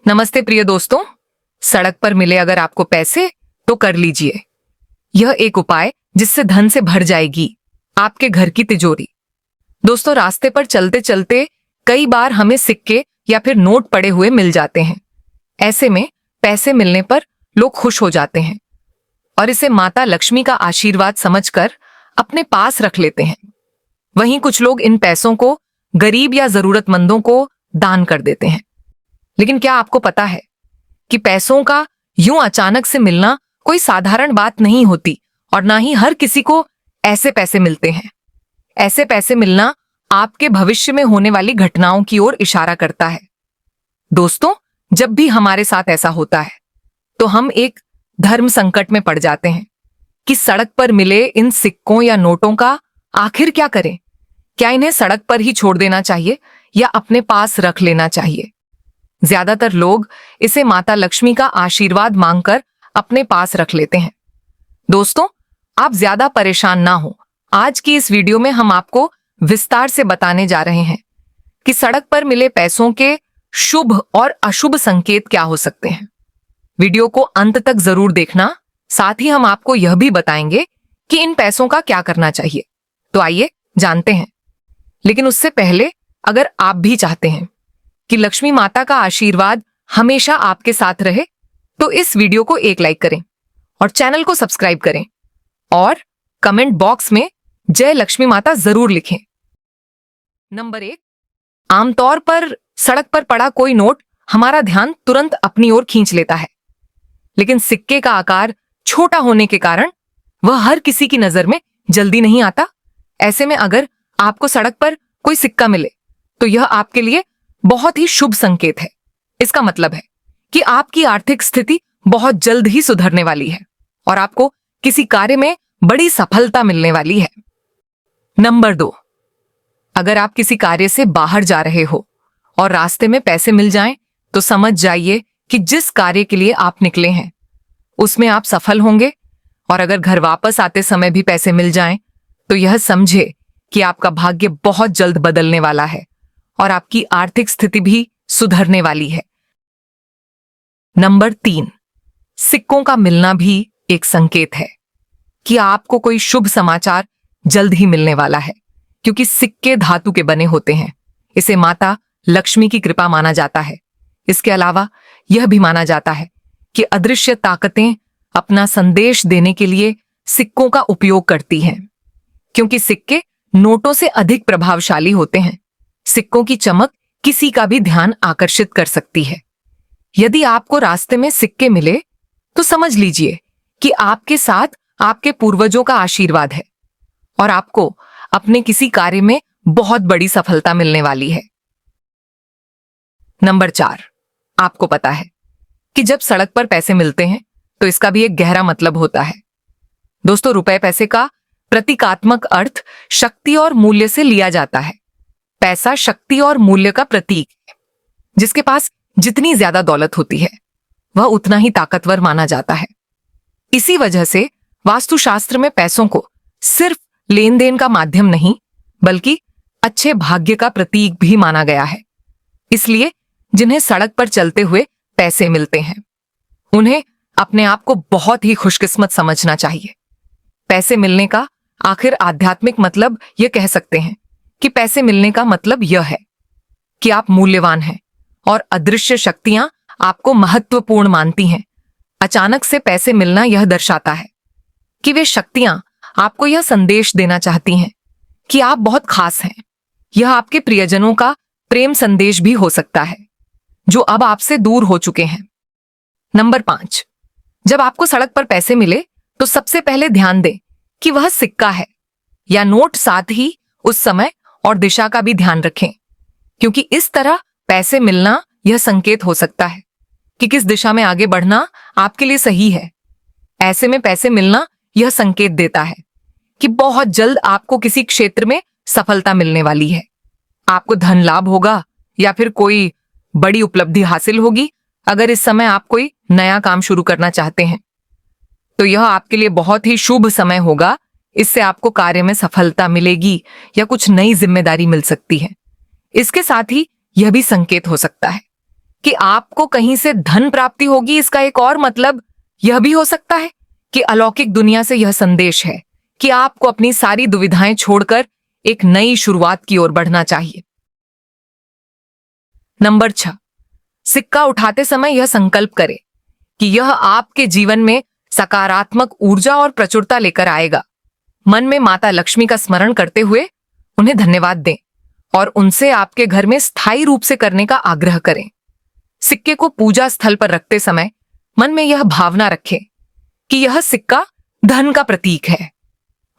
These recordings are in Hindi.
नमस्ते प्रिय दोस्तों। सड़क पर मिले अगर आपको पैसे तो कर लीजिए। यह एक उपाय जिससे धन से भर जाएगी आपके घर की तिजोरी। दोस्तों, रास्ते पर चलते चलते कई बार हमें सिक्के या फिर नोट पड़े हुए मिल जाते हैं। ऐसे में पैसे मिलने पर लोग खुश हो जाते हैं और इसे माता लक्ष्मी का आशीर्वाद समझकर अपने पास रख लेते हैं। वहीं कुछ लोग इन पैसों को गरीब या जरूरतमंदों को दान कर देते हैं। लेकिन क्या आपको पता है कि पैसों का यूं अचानक से मिलना कोई साधारण बात नहीं होती और ना ही हर किसी को ऐसे पैसे मिलते हैं। ऐसे पैसे मिलना आपके भविष्य में होने वाली घटनाओं की ओर इशारा करता है। दोस्तों, जब भी हमारे साथ ऐसा होता है तो हम एक धर्म संकट में पड़ जाते हैं कि सड़क पर मिले इन सिक्कों या नोटों का आखिर क्या करें। क्या इन्हें सड़क पर ही छोड़ देना चाहिए या अपने पास रख लेना चाहिए? ज्यादातर लोग इसे माता लक्ष्मी का आशीर्वाद मांगकर अपने पास रख लेते हैं। दोस्तों, आप ज्यादा परेशान ना हो। आज की इस वीडियो में हम आपको विस्तार से बताने जा रहे हैं कि सड़क पर मिले पैसों के शुभ और अशुभ संकेत क्या हो सकते हैं। वीडियो को अंत तक जरूर देखना। साथ ही हम आपको यह भी बताएंगे कि इन पैसों का क्या करना चाहिए। तो आइए जानते हैं। लेकिन उससे पहले अगर आप भी चाहते हैं कि लक्ष्मी माता का आशीर्वाद हमेशा आपके साथ रहे तो इस वीडियो को एक लाइक करें और चैनल को सब्सक्राइब करें और कमेंट बॉक्स में जय लक्ष्मी माता जरूर लिखें। नंबर 1, आमतौर पर सड़क पर पड़ा कोई नोट हमारा ध्यान तुरंत अपनी ओर खींच लेता है। लेकिन सिक्के का आकार छोटा होने के कारण वह हर किसी की नजर में जल्दी नहीं आता। ऐसे में अगर आपको सड़क पर कोई सिक्का मिले तो यह आपके लिए बहुत ही शुभ संकेत है। इसका मतलब है कि आपकी आर्थिक स्थिति बहुत जल्द ही सुधरने वाली है और आपको किसी कार्य में बड़ी सफलता मिलने वाली है। नंबर 2, अगर आप किसी कार्य से बाहर जा रहे हो और रास्ते में पैसे मिल जाएं तो समझ जाइए कि जिस कार्य के लिए आप निकले हैं उसमें आप सफल होंगे। और अगर घर वापस आते समय भी पैसे मिल जाएं तो यह समझे कि आपका भाग्य बहुत जल्द बदलने वाला है और आपकी आर्थिक स्थिति भी सुधरने वाली है। नंबर 3, सिक्कों का मिलना भी एक संकेत है कि आपको कोई शुभ समाचार जल्द ही मिलने वाला है, क्योंकि सिक्के धातु के बने होते हैं। इसे माता लक्ष्मी की कृपा माना जाता है। इसके अलावा यह भी माना जाता है कि अदृश्य ताकतें अपना संदेश देने के लिए सिक्कों का उपयोग करती हैं, क्योंकि सिक्के नोटों से अधिक प्रभावशाली होते हैं। सिक्कों की चमक किसी का भी ध्यान आकर्षित कर सकती है। यदि आपको रास्ते में सिक्के मिले तो समझ लीजिए कि आपके साथ आपके पूर्वजों का आशीर्वाद है और आपको अपने किसी कार्य में बहुत बड़ी सफलता मिलने वाली है। नंबर 4, आपको पता है कि जब सड़क पर पैसे मिलते हैं तो इसका भी एक गहरा मतलब होता है। दोस्तों, रुपए पैसे का प्रतीकात्मक अर्थ शक्ति और मूल्य से लिया जाता है। पैसा शक्ति और मूल्य का प्रतीक है। जिसके पास जितनी ज्यादा दौलत होती है वह उतना ही ताकतवर माना जाता है। इसी वजह से वास्तुशास्त्र में पैसों को सिर्फ लेन देन का माध्यम नहीं बल्कि अच्छे भाग्य का प्रतीक भी माना गया है। इसलिए जिन्हें सड़क पर चलते हुए पैसे मिलते हैं उन्हें अपने आप को बहुत ही खुशकिस्मत समझना चाहिए। पैसे मिलने का आखिर आध्यात्मिक मतलब यह कह सकते हैं कि पैसे मिलने का मतलब यह है कि आप मूल्यवान हैं और अदृश्य शक्तियां आपको महत्वपूर्ण मानती हैं। अचानक से पैसे मिलना यह दर्शाता है कि वे शक्तियां आपको यह संदेश देना चाहती हैं कि आप बहुत खास हैं। यह आपके प्रियजनों का प्रेम संदेश भी हो सकता है जो अब आपसे दूर हो चुके हैं। नंबर 5, जब आपको सड़क पर पैसे मिले तो सबसे पहले ध्यान दें कि वह सिक्का है या नोट। साथ ही उस समय और दिशा का भी ध्यान रखें, क्योंकि इस तरह पैसे मिलना यह संकेत हो सकता है कि किस दिशा में आगे बढ़ना आपके लिए सही है। ऐसे में पैसे मिलना यह संकेत देता है कि बहुत जल्द आपको किसी क्षेत्र में सफलता मिलने वाली है। आपको धन लाभ होगा या फिर कोई बड़ी उपलब्धि हासिल होगी। अगर इस समय आप कोई नया काम शुरू करना चाहते हैं तो यह आपके लिए बहुत ही शुभ समय होगा। इससे आपको कार्य में सफलता मिलेगी या कुछ नई जिम्मेदारी मिल सकती है। इसके साथ ही यह भी संकेत हो सकता है कि आपको कहीं से धन प्राप्ति होगी, इसका एक और मतलब यह भी हो सकता है कि अलौकिक दुनिया से यह संदेश है कि आपको अपनी सारी दुविधाएं छोड़कर एक नई शुरुआत की ओर बढ़ना चाहिए। नंबर 6, सिक्का उठाते समय यह संकल्प करें कि यह आपके जीवन में सकारात्मक ऊर्जा और प्रचुरता लेकर आएगा। मन में माता लक्ष्मी का स्मरण करते हुए उन्हें धन्यवाद दें और उनसे आपके घर में स्थायी रूप से करने का आग्रह करें। सिक्के को पूजा स्थल पर रखते समय मन में यह भावना रखें कि यह सिक्का धन का प्रतीक है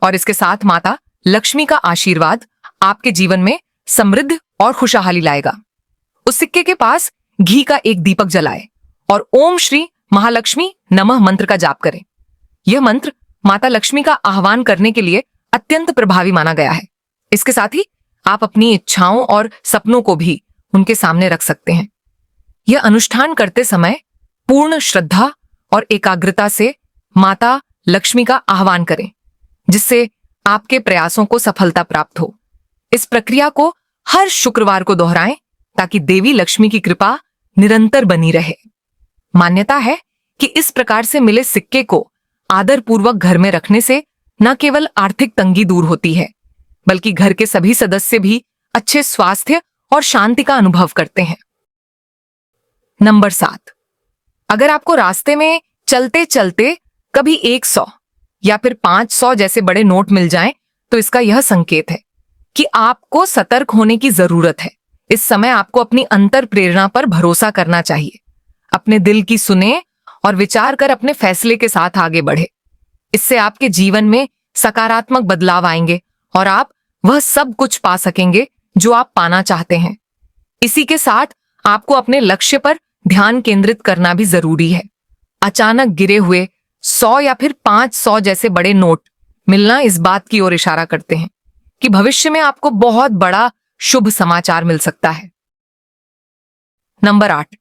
और इसके साथ माता लक्ष्मी का आशीर्वाद आपके जीवन में समृद्ध और खुशहाली लाएगा। उस सिक्के के पास घी का एक दीपक जलाएं और ओम श्री महालक्ष्मी नमः मंत्र का जाप करें। यह मंत्र माता लक्ष्मी का आह्वान करने के लिए अत्यंत प्रभावी माना गया है। इसके साथ ही आप अपनी इच्छाओं और सपनों को भी उनके सामने रख सकते हैं। यह अनुष्ठान करते समय पूर्ण श्रद्धा और एकाग्रता से माता लक्ष्मी का आह्वान करें, जिससे आपके प्रयासों को सफलता प्राप्त हो। इस प्रक्रिया को हर शुक्रवार को दोहराएं ताकि देवी लक्ष्मी की कृपा निरंतर बनी रहे। मान्यता है कि इस प्रकार से मिले सिक्के को आदरपूर्वक घर में रखने से न केवल आर्थिक तंगी दूर होती है, बल्कि घर के सभी सदस्य भी अच्छे स्वास्थ्य और शांति का अनुभव करते हैं। नंबर 7, अगर आपको रास्ते में चलते चलते कभी 100 या फिर 500 जैसे बड़े नोट मिल जाएं, तो इसका यह संकेत है कि आपको सतर्क होने की जरूरत है। इस समय आपको अपनी अंतर प्रेरणा पर भरोसा करना चाहिए। अपने दिल की सुने और विचार कर अपने फैसले के साथ आगे बढ़े। इससे आपके जीवन में सकारात्मक बदलाव आएंगे और आप वह सब कुछ पा सकेंगे जो आप पाना चाहते हैं। इसी के साथ आपको अपने लक्ष्य पर ध्यान केंद्रित करना भी जरूरी है। अचानक गिरे हुए 100 या फिर 500 जैसे बड़े नोट मिलना इस बात की ओर इशारा करते हैं कि भविष्य में आपको बहुत बड़ा शुभ समाचार मिल सकता है। नंबर 8,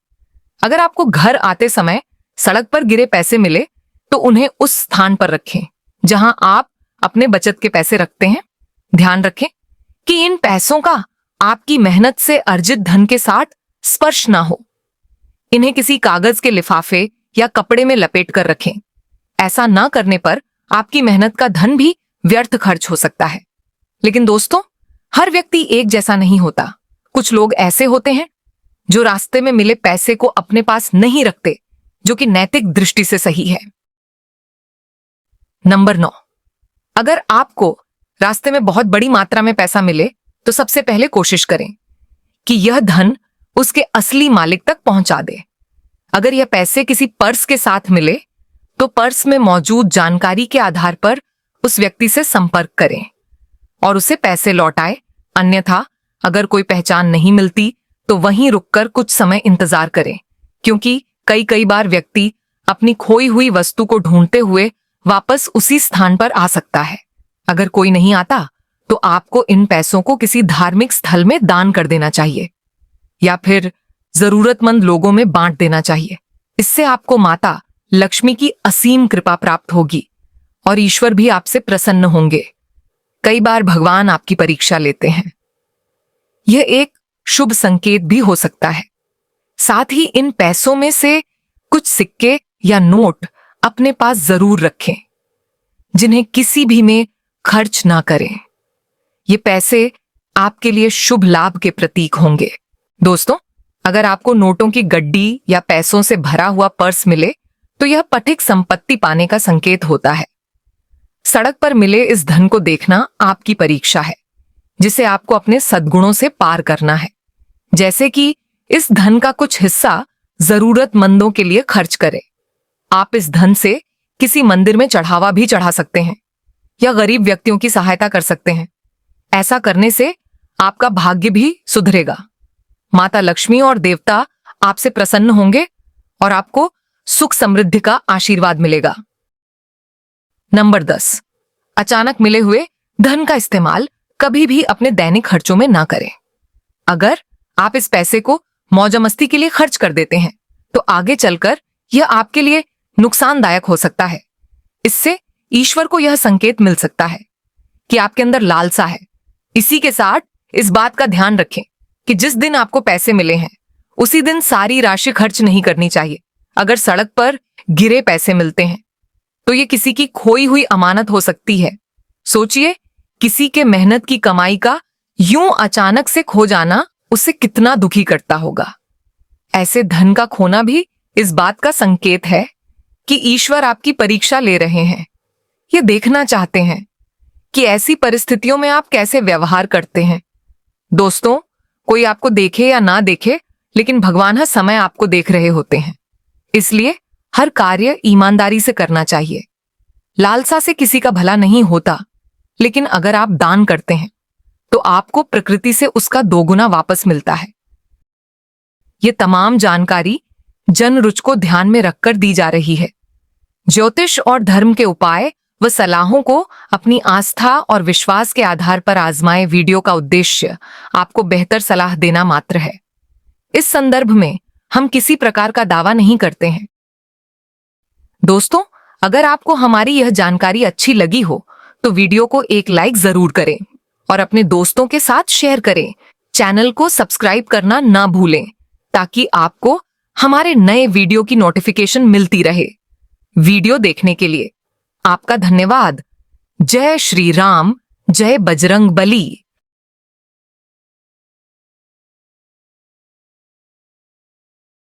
अगर आपको घर आते समय सड़क पर गिरे पैसे मिले तो उन्हें उस स्थान पर रखें जहां आप अपने बचत के पैसे रखते हैं। ध्यान रखें कि इन पैसों का आपकी मेहनत से अर्जित धन के साथ स्पर्श ना हो। इन्हें किसी कागज के लिफाफे या कपड़े में लपेट कर रखें। ऐसा ना करने पर आपकी मेहनत का धन भी व्यर्थ खर्च हो सकता है। लेकिन दोस्तों, हर व्यक्ति एक जैसा नहीं होता। कुछ लोग ऐसे होते हैं जो रास्ते में मिले पैसे को अपने पास नहीं रखते, जो कि नैतिक दृष्टि से सही है। नंबर 9, अगर आपको रास्ते में बहुत बड़ी मात्रा में पैसा मिले तो सबसे पहले कोशिश करें कि यह धन उसके असली मालिक तक पहुंचा दे। अगर यह पैसे किसी पर्स के साथ मिले तो पर्स में मौजूद जानकारी के आधार पर उस व्यक्ति से संपर्क करें और उसे पैसे लौटाएं। अन्यथा अगर कोई पहचान नहीं मिलती तो वहीं रुककर कुछ समय इंतजार करें, क्योंकि कई बार व्यक्ति अपनी खोई हुई वस्तु को ढूंढते हुए वापस उसी स्थान पर आ सकता है। अगर कोई नहीं आता तो आपको इन पैसों को किसी धार्मिक स्थल में दान कर देना चाहिए या फिर जरूरतमंद लोगों में बांट देना चाहिए। इससे आपको माता लक्ष्मी की असीम कृपा प्राप्त होगी और ईश्वर भी आपसे प्रसन्न होंगे। कई बार भगवान आपकी परीक्षा लेते हैं। यह एक शुभ संकेत भी हो सकता है। साथ ही इन पैसों में से कुछ सिक्के या नोट अपने पास जरूर रखें, जिन्हें किसी भी में खर्च ना करें। ये पैसे आपके लिए शुभ लाभ के प्रतीक होंगे। दोस्तों, अगर आपको नोटों की गड्डी या पैसों से भरा हुआ पर्स मिले तो यह पथिक संपत्ति पाने का संकेत होता है। सड़क पर मिले इस धन को देखना आपकी परीक्षा है, जिसे आपको अपने सद्गुणों से पार करना है। जैसे कि इस धन का कुछ हिस्सा जरूरतमंदों के लिए खर्च करें। आप इस धन से किसी मंदिर में चढ़ावा भी चढ़ा सकते हैं या गरीब व्यक्तियों की सहायता कर सकते हैं। ऐसा करने से आपका भाग्य भी सुधरेगा। माता लक्ष्मी और देवता आपसे प्रसन्न होंगे और आपको सुख समृद्धि का आशीर्वाद मिलेगा। नंबर 10, अचानक मिले हुए धन का इस्तेमाल कभी भी अपने दैनिक खर्चों में ना करें। अगर आप इस पैसे को मौज-मस्ती के लिए खर्च कर देते हैं तो आगे चलकर यह आपके लिए नुकसानदायक हो सकता है। इससे ईश्वर को यह संकेत मिल सकता है कि आपके अंदर लालसा है। इसी के साथ इस बात का ध्यान रखें कि जिस दिन आपको पैसे मिले हैं उसी दिन सारी राशि खर्च नहीं करनी चाहिए। अगर सड़क पर गिरे पैसे मिलते हैं तो ये किसी की खोई हुई अमानत हो सकती है। सोचिए, किसी के मेहनत की कमाई का यूं अचानक से खो जाना उसे कितना दुखी करता होगा। ऐसे धन का खोना भी इस बात का संकेत है कि ईश्वर आपकी परीक्षा ले रहे हैं। ये देखना चाहते हैं कि ऐसी परिस्थितियों में आप कैसे व्यवहार करते हैं। दोस्तों, कोई आपको देखे या ना देखे, लेकिन भगवान हर समय आपको देख रहे होते हैं। इसलिए हर कार्य ईमानदारी से करना चाहिए। लालसा से किसी का भला नहीं होता, लेकिन अगर आप दान करते हैं तो आपको प्रकृति से उसका दोगुना वापस मिलता है। ये तमाम जानकारी जन रुच को ध्यान में रखकर दी जा रही है। ज्योतिष और धर्म के उपाय व सलाहों को अपनी आस्था और विश्वास के आधार पर आजमाए। वीडियो का उद्देश्य आपको बेहतर सलाह देना मात्र है। इस संदर्भ में हम किसी प्रकार का दावा नहीं करते हैं। दोस्तों, अगर आपको हमारी यह जानकारी अच्छी लगी हो तो वीडियो को एक लाइक जरूर करें और अपने दोस्तों के साथ शेयर करें। चैनल को सब्सक्राइब करना ना भूलें ताकि आपको हमारे नए वीडियो की नोटिफिकेशन मिलती रहे। वीडियो देखने के लिए आपका धन्यवाद। जय श्री राम, जय बजरंग बली।